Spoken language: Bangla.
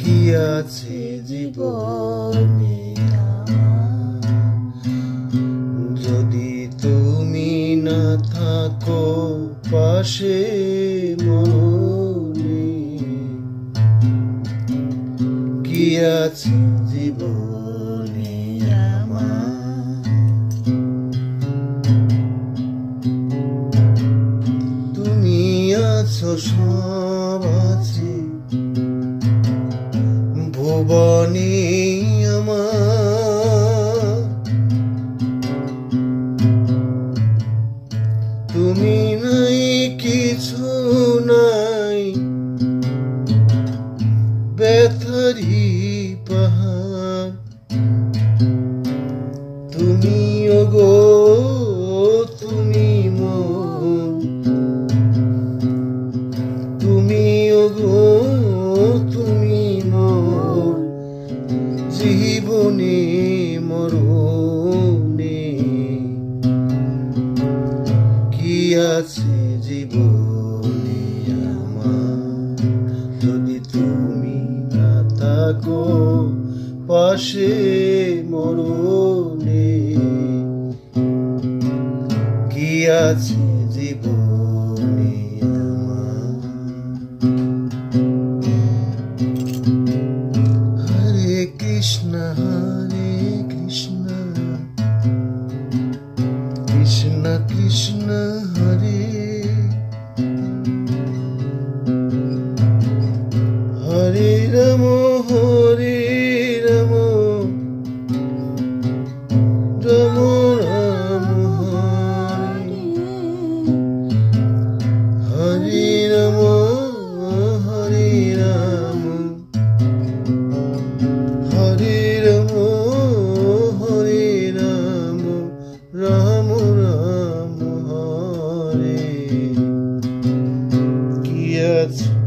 কি আছে জীবনে যদি তুমি না থাকো পাশে মনে কি আছে জীবনে আমার তুমি আছো সব আছে ভুবনে আমার তুমি নাই কিছু নাই ব্যথারি পাহাড় তুমি ওগো তুমি মন তুমি ওগো তুমি মন জীবনে মরণে কি আছে জীবনে আমার যদি তুমি না থাকো পাশে মরণে কি আছে জীবনে আমার হরে কৃষ্ণ কৃষ্ণ কৃষ্ণ হরে হরে রাম রাম রাম হরে রাম হরে রাম হরে রাম হরে রাম রাম রাম হরে কি আছে